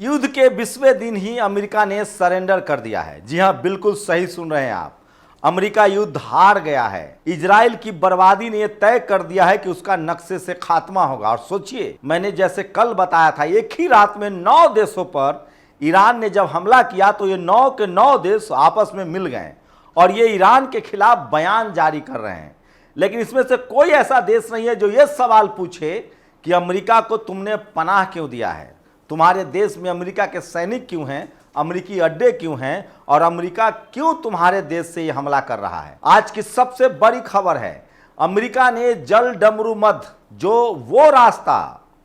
युद्ध के 20वें दिन ही अमेरिका ने सरेंडर कर दिया है। जी हां, बिल्कुल सही सुन रहे हैं आप। अमेरिका युद्ध हार गया है। इजराइल की बर्बादी ने यह तय कर दिया है कि उसका नक्शे से खात्मा होगा। और सोचिए, मैंने जैसे कल बताया था, एक ही रात में 9 देशों पर ईरान ने जब हमला किया तो ये 9 के 9 देश आपस में मिल गए और ये ईरान के खिलाफ बयान जारी कर रहे हैं। लेकिन इसमें से कोई ऐसा देश नहीं है जो ये सवाल पूछे कि अमेरिका को तुमने पनाह क्यों दिया है, तुम्हारे देश में अमेरिका के सैनिक क्यों हैं, अमेरिकी अड्डे क्यों हैं और अमेरिका क्यों तुम्हारे देश से ये हमला कर रहा है। आज की सबसे बड़ी खबर है, अमेरिका ने जल डमरू मध्य, जो वो रास्ता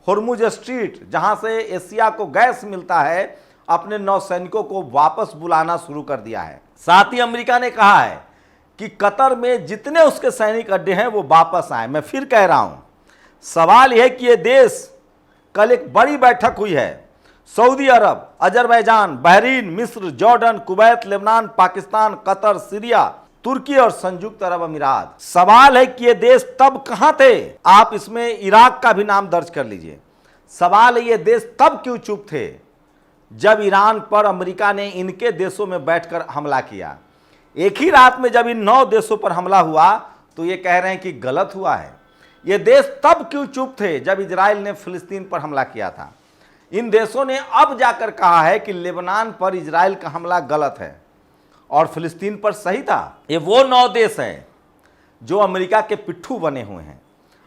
होर्मुज स्ट्रीट जहां से एशिया को गैस मिलता है, अपने नौसैनिकों को वापस बुलाना शुरू कर दिया है। साथ ही अमेरिका ने कहा है कि कतर में जितने उसके सैनिक अड्डे हैं वो वापस आए। मैं फिर कह रहा हूं, सवाल यह कि ये देश, कल एक बड़ी बैठक हुई है, सऊदी अरब, अजरबैजान, बहरीन, मिस्र, Jordan, Kuwait, Lebanon, Pakistan, Qatar, Syria, Turkey और संयुक्त अरब अमीरात। सवाल है कि ये देश तब कहां थे? आप इसमें इराक का भी नाम दर्ज कर लीजिए। सवाल है, ये देश तब क्यों चुप थे जब ईरान पर अमेरिका ने इनके देशों में बैठकर हमला किया? एक ही रात में जब इन 9 देशों पर हमला हुआ तो ये कह रहे हैं कि गलत हुआ है। ये देश तब क्यों चुप थे जब इजराइल ने फिलिस्तीन पर हमला किया था? इन देशों ने अब जाकर कहा है कि लेबनान पर इजराइल का हमला गलत है और फिलिस्तीन पर सही था। ये वो 9 देश हैं जो अमेरिका के पिट्ठू बने हुए हैं।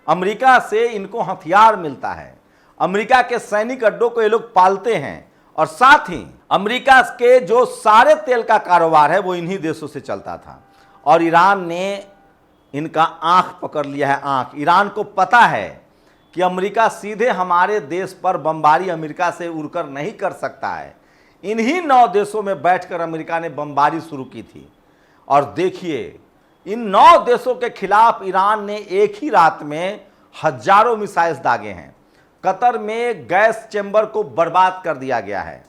अमेरिका से इनको हथियार मिलता है, अमेरिका के सैनिक अड्डों को ये लोग पालते हैं और साथ ही अमेरिका के जो सारे तेल का कारोबार है वो इन्हीं देशों से चलता था। और ईरान ने इनका आंख पकड़ लिया है, आंख। ईरान को पता है कि अमेरिका सीधे हमारे देश पर बमबारी अमेरिका से उड़कर नहीं कर सकता है। इन्हीं 9 देशों में बैठकर अमेरिका ने बमबारी शुरू की थी। और देखिए, इन 9 देशों के खिलाफ ईरान ने एक ही रात में हजारों मिसाइल्स दागे हैं। कतर में गैस चेंबर को बर्बाद कर दिया गया है,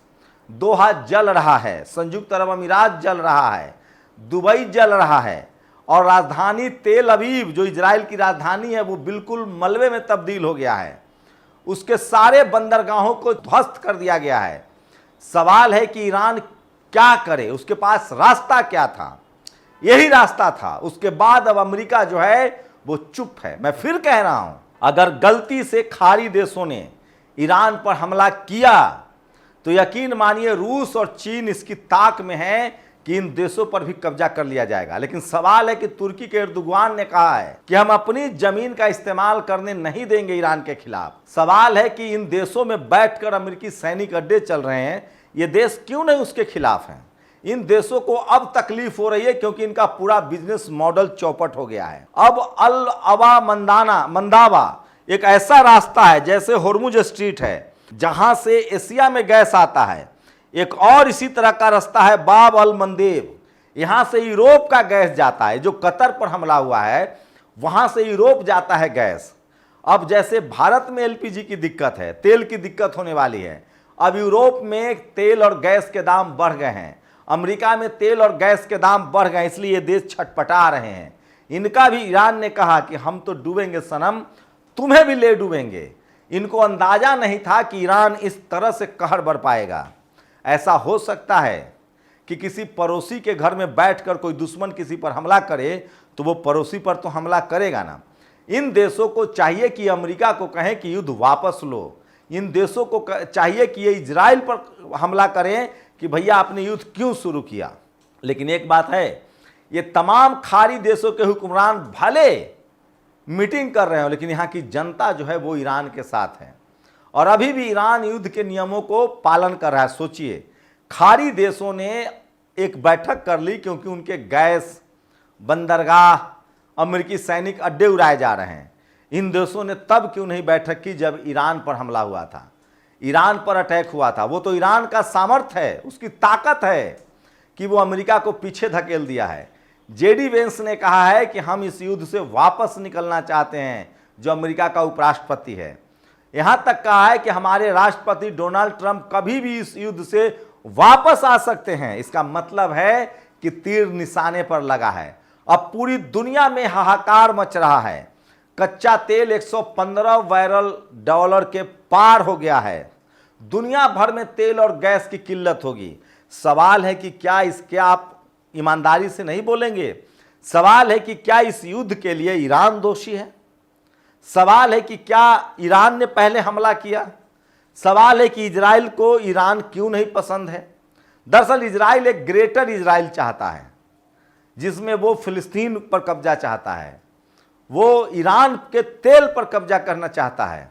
दोहा जल रहा है, संयुक्त अरब अमीरात जल रहा है, दुबई जल रहा है और राजधानी तेल अवीव, जो इजराइल की राजधानी है, वो बिल्कुल मलबे में तब्दील हो गया है। उसके सारे बंदरगाहों को ध्वस्त कर दिया गया है। सवाल है कि ईरान क्या करे, उसके पास रास्ता क्या था? यही रास्ता था। उसके बाद अब अमेरिका जो है वो चुप है। मैं फिर कह रहा हूं, अगर गलती से खाड़ी देशों ने ईरान पर हमला किया तो यकीन मानिए रूस और चीन इसकी ताक में है कि इन देशों पर भी कब्जा कर लिया जाएगा। लेकिन सवाल है कि तुर्की के एर्दोगान ने कहा है कि हम अपनी जमीन का इस्तेमाल करने नहीं देंगे ईरान के खिलाफ। सवाल है कि इन देशों में बैठकर अमेरिकी सैनिक अड्डे चल रहे हैं, ये देश क्यों नहीं उसके खिलाफ हैं? इन देशों को अब तकलीफ हो रही है क्योंकि इनका पूरा बिजनेस मॉडल चौपट हो गया है। अब अल अवा मंदावा एक ऐसा रास्ता है जैसे होर्मुज स्ट्रीट है, जहां से एशिया में गैस आता है। एक और इसी तरह का रास्ता है बाब अल मंदेब, यहां से यूरोप का गैस जाता है। जो कतर पर हमला हुआ है वहां से यूरोप जाता है गैस। अब जैसे भारत में एलपीजी की दिक्कत है, तेल की दिक्कत होने वाली है, अब यूरोप में तेल और गैस के दाम बढ़ गए हैं, अमेरिका में तेल और गैस के दाम बढ़ गए, इसलिए ये देश छटपटा रहे हैं। इनका भी ईरान ने कहा कि हम तो डूबेंगे सनम, तुम्हें भी ले डूबेंगे। इनको अंदाजा नहीं था कि ईरान इस तरह से कहर बरपाएगा। ऐसा हो सकता है कि किसी पड़ोसी के घर में बैठकर कोई दुश्मन किसी पर हमला करे तो वो पड़ोसी पर तो हमला करेगा ना। इन देशों को चाहिए कि अमेरिका को कहें कि युद्ध वापस लो। इन देशों को चाहिए कि ये इजराइल पर हमला करें कि भैया आपने युद्ध क्यों शुरू किया। लेकिन एक बात है, ये तमाम खाड़ी देशों के हुक्मरान भले मीटिंग कर रहे हो, लेकिन यहाँ की जनता जो है वो ईरान के साथ है और अभी भी ईरान युद्ध के नियमों को पालन कर रहा है। सोचिए, खाड़ी देशों ने एक बैठक कर ली क्योंकि उनके गैस, बंदरगाह, अमेरिकी सैनिक अड्डे उड़ाए जा रहे हैं। इन देशों ने तब क्यों नहीं बैठक की जब ईरान पर हमला हुआ था, ईरान पर अटैक हुआ था? वो तो ईरान का सामर्थ्य है, उसकी ताकत है कि वो अमेरिका को पीछे धकेल दिया है। जेडी वेंस ने कहा है कि हम इस युद्ध से वापस निकलना चाहते हैं, जो अमेरिका का उपराष्ट्रपति है। यहां तक कहा है कि हमारे राष्ट्रपति डोनाल्ड ट्रंप कभी भी इस युद्ध से वापस आ सकते हैं। इसका मतलब है कि तीर निशाने पर लगा है। अब पूरी दुनिया में हाहाकार मच रहा है। कच्चा तेल 115 बैरल डॉलर के पार हो गया है। दुनिया भर में तेल और गैस की किल्लत होगी। सवाल है कि क्या इसके आप ईमानदारी से नहीं बोलेंगे? सवाल है कि क्या इस युद्ध के लिए ईरान दोषी है? सवाल है कि क्या ईरान ने पहले हमला किया? सवाल है कि इजराइल को ईरान क्यों नहीं पसंद है? दरअसल इजराइल एक ग्रेटर इजराइल चाहता है, जिसमें वो फिलिस्तीन पर कब्जा चाहता है, वो ईरान के तेल पर कब्जा करना चाहता है,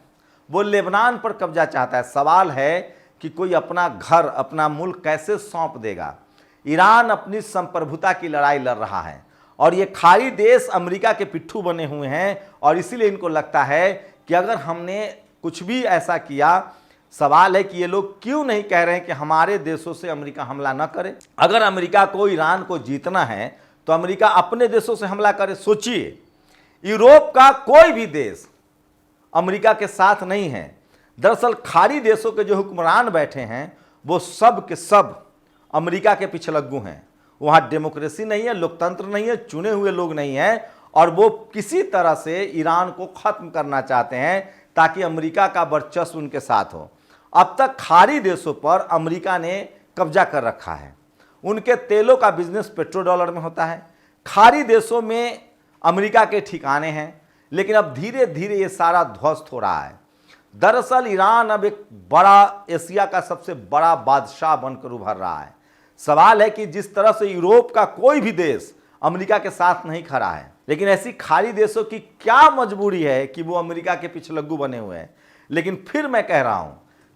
वो लेबनान पर कब्जा चाहता है। सवाल है कि कोई अपना घर, अपना मुल्क कैसे सौंप देगा? ईरान अपनी संप्रभुता की लड़ाई लड़ रहा है और ये खाड़ी देश अमेरिका के पिट्ठू बने हुए हैं और इसीलिए इनको लगता है कि अगर हमने कुछ भी ऐसा किया, सवाल है कि ये लोग क्यों नहीं कह रहे हैं कि हमारे देशों से अमेरिका हमला न करे। अगर अमेरिका को ईरान को जीतना है तो अमेरिका अपने देशों से हमला करे। सोचिए, यूरोप का कोई भी देश अमेरिका के साथ नहीं है। दरअसल खाड़ी देशों के जो हुक्मरान बैठे हैं वो सब के सब अमेरिका के पिछलग्गू हैं। वहाँ डेमोक्रेसी नहीं है, लोकतंत्र नहीं है, चुने हुए लोग नहीं हैं और वो किसी तरह से ईरान को खत्म करना चाहते हैं ताकि अमेरिका का वर्चस्व उनके साथ हो। अब तक खाड़ी देशों पर अमेरिका ने कब्जा कर रखा है। उनके तेलों का बिजनेस पेट्रो डॉलर में होता है। खाड़ी देशों में अमेरिका के ठिकाने हैं, लेकिन अब धीरे धीरे ये सारा ध्वस्त हो रहा है। दरअसल ईरान अब एक बड़ा, एशिया का सबसे बड़ा बादशाह बनकर उभर रहा है। सवाल है कि जिस तरह से यूरोप का कोई भी देश अमेरिका के साथ नहीं खड़ा है, लेकिन ऐसी खाड़ी देशों की क्या मजबूरी है कि वो अमेरिका के पिछलग्गू बने हुए हैं। लेकिन फिर मैं कह रहा हूं,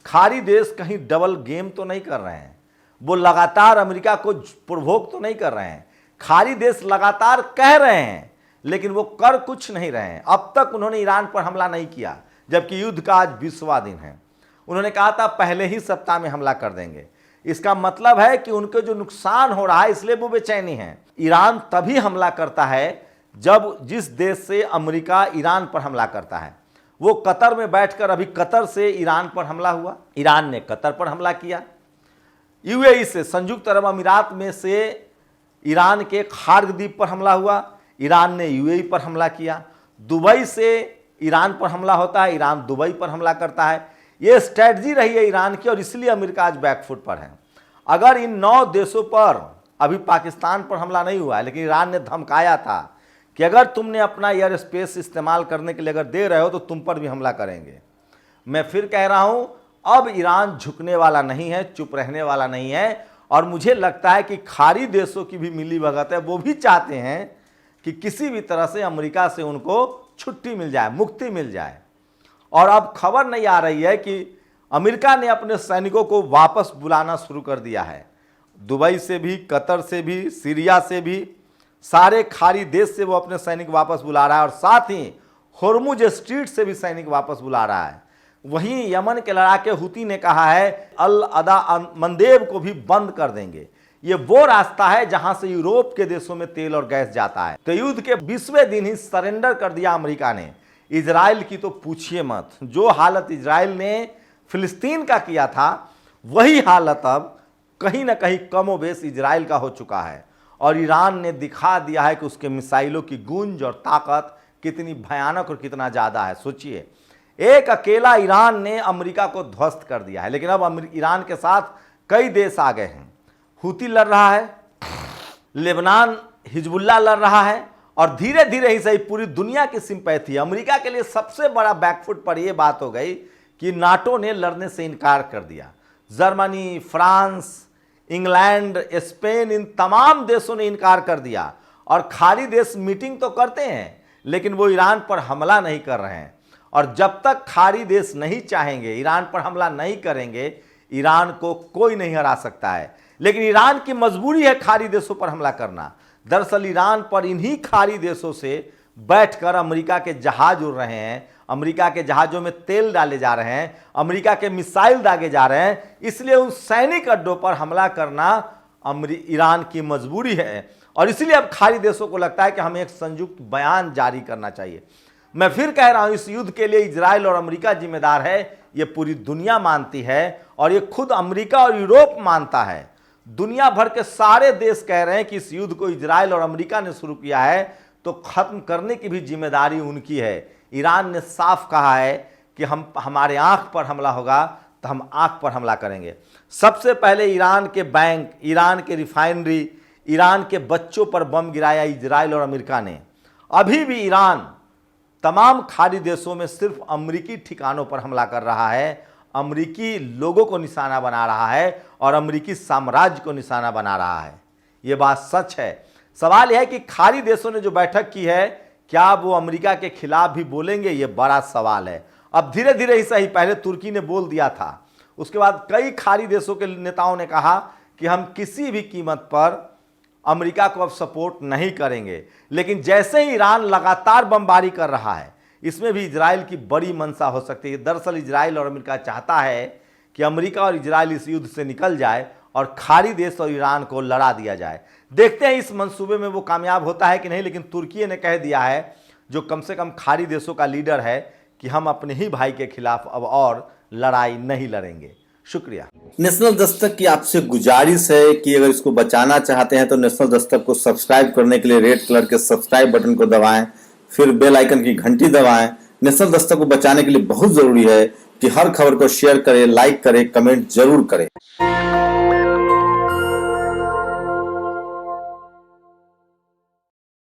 खाड़ी देश कहीं डबल गेम तो नहीं कर रहे हैं, वो लगातार अमेरिका को प्रवोक तो नहीं कर रहे हैं। खाड़ी देश लगातार कह रहे हैं लेकिन वो कर कुछ नहीं रहे हैं। अब तक उन्होंने ईरान पर हमला नहीं किया, जबकि युद्ध का आज 20वां दिन है। उन्होंने कहा था पहले ही सप्ताह में हमला कर देंगे। इसका मतलब है कि उनके जो नुकसान हो रहा है इसलिए वो बेचैनी है। ईरान तभी हमला करता है जब जिस देश से अमेरिका ईरान पर हमला करता है। वो कतर में बैठकर, अभी कतर से ईरान पर हमला हुआ, ईरान ने कतर पर हमला किया। यूएई से, संयुक्त अरब अमीरात में से ईरान के खार्ग द्वीप पर हमला हुआ, ईरान ने यूएई पर हमला किया। दुबई से ईरान पर हमला होता है, ईरान दुबई पर हमला करता है। ये स्ट्रैटेजी रही है ईरान की और इसलिए अमेरिका आज बैकफुट पर है। अगर इन 9 देशों पर, अभी पाकिस्तान पर हमला नहीं हुआ है, लेकिन ईरान ने धमकाया था कि अगर तुमने अपना एयर स्पेस इस्तेमाल करने के लिए अगर दे रहे हो तो तुम पर भी हमला करेंगे। मैं फिर कह रहा हूं, अब ईरान झुकने वाला नहीं है, चुप रहने वाला नहीं है। और मुझे लगता है कि खाड़ी देशों की भी मिलीभगत है, वो भी चाहते हैं कि किसी भी तरह से अमेरिका से उनको छुट्टी मिल जाए, मुक्ति मिल जाए। और अब खबर नहीं आ रही है कि अमेरिका ने अपने सैनिकों को वापस बुलाना शुरू कर दिया है। दुबई से भी, कतर से भी, सीरिया से भी, सारे खाड़ी देश से वो अपने सैनिक वापस बुला रहा है और साथ ही होर्मुज स्ट्रीट से भी सैनिक वापस बुला रहा है। वहीं यमन के लड़ाके हुती ने कहा है अल अदा मंदेब को भी बंद कर देंगे। ये वो रास्ता है जहां से यूरोप के देशों में तेल और गैस जाता है। तो युद्ध के 20वें दिन ही सरेंडर कर दिया अमेरिका ने। इजराइल की तो पूछिए मत। जो हालत इजराइल ने फिलिस्तीन का किया था, वही हालत अब कहीं ना कहीं कमोबेश इजराइल का हो चुका है। और ईरान ने दिखा दिया है कि उसके मिसाइलों की गूंज और ताकत कितनी भयानक और कितना ज़्यादा है। सोचिए, एक अकेला ईरान ने अमेरिका को ध्वस्त कर दिया है, लेकिन अब ईरान के साथ कई देश आ गए हैं। हुती लड़ रहा है, लेबनान हिजबुल्लाह लड़ रहा है और धीरे धीरे ही सही पूरी दुनिया की सिंपैथी। अमेरिका के लिए सबसे बड़ा बैकफुट पर यह बात हो गई कि नाटो ने लड़ने से इनकार कर दिया। जर्मनी, फ्रांस, इंग्लैंड, स्पेन, इन तमाम देशों ने इनकार कर दिया। और खाड़ी देश मीटिंग तो करते हैं लेकिन वो ईरान पर हमला नहीं कर रहे हैं। और जब तक खाड़ी देश नहीं चाहेंगे, ईरान पर हमला नहीं करेंगे, ईरान को कोई नहीं हरा सकता है। लेकिन ईरान की मजबूरी है खाड़ी देशों पर हमला करना। दरअसल ईरान पर इन्हीं खाड़ी देशों से बैठकर अमेरिका के जहाज उड़ रहे हैं, अमेरिका के जहाज़ों में तेल डाले जा रहे हैं, अमेरिका के मिसाइल दागे जा रहे हैं। इसलिए उन सैनिक अड्डों पर हमला करना ईरान की मजबूरी है। और इसलिए अब खाड़ी देशों को लगता है कि हमें एक संयुक्त बयान जारी करना चाहिए। मैं फिर कह रहा हूं, इस युद्ध के लिए इजराइल और अमेरिका जिम्मेदार है, ये पूरी दुनिया मानती है और ये खुद अमेरिका और यूरोप मानता है। दुनिया भर के सारे देश कह रहे हैं कि इस युद्ध को इजराइल और अमेरिका ने शुरू किया है तो खत्म करने की भी जिम्मेदारी उनकी है। ईरान ने साफ कहा है कि हमारे आंख पर हमला होगा तो हम आंख पर हमला करेंगे। सबसे पहले ईरान के बैंक, ईरान के रिफाइनरी, ईरान के बच्चों पर बम गिराया इजराइल और अमेरिका ने। अभी भी ईरान तमाम खाड़ी देशों में सिर्फ अमेरिकी ठिकानों पर हमला कर रहा है, अमेरिकी लोगों को निशाना बना रहा है और अमेरिकी साम्राज्य को निशाना बना रहा है। ये बात सच है। सवाल यह है कि खाड़ी देशों ने जो बैठक की है, क्या वो अमेरिका के खिलाफ भी बोलेंगे? ये बड़ा सवाल है। अब धीरे धीरे ही सही, पहले तुर्की ने बोल दिया था, उसके बाद कई खाड़ी देशों के नेताओं ने कहा कि हम किसी भी कीमत पर अमेरिका को अब सपोर्ट नहीं करेंगे। लेकिन जैसे ही ईरान लगातार बमबारी कर रहा है, इसमें भी इजराइल की बड़ी मंशा हो सकती है। दरअसल इजराइल और अमेरिका चाहता है कि अमेरिका और इजराइल इस युद्ध से निकल जाए और खाड़ी देश और ईरान को लड़ा दिया जाए। देखते हैं इस मंसूबे में वो कामयाब होता है कि नहीं। लेकिन तुर्की ने कह दिया है, जो कम से कम खाड़ी देशों का लीडर है, कि हम अपने ही भाई के खिलाफ अब और लड़ाई नहीं लड़ेंगे। शुक्रिया। नेशनल दस्तक की आपसे गुजारिश है कि अगर इसको बचाना चाहते हैं तो नेशनल दस्तक को सब्सक्राइब करने के लिए रेड कलर के सब्सक्राइब बटन को दबाएं, फिर बेल आइकन की घंटी दबाएं। नेशनल दस्तक को बचाने के लिए बहुत जरूरी है कि हर खबर को शेयर करें, लाइक करें, कमेंट जरूर करें।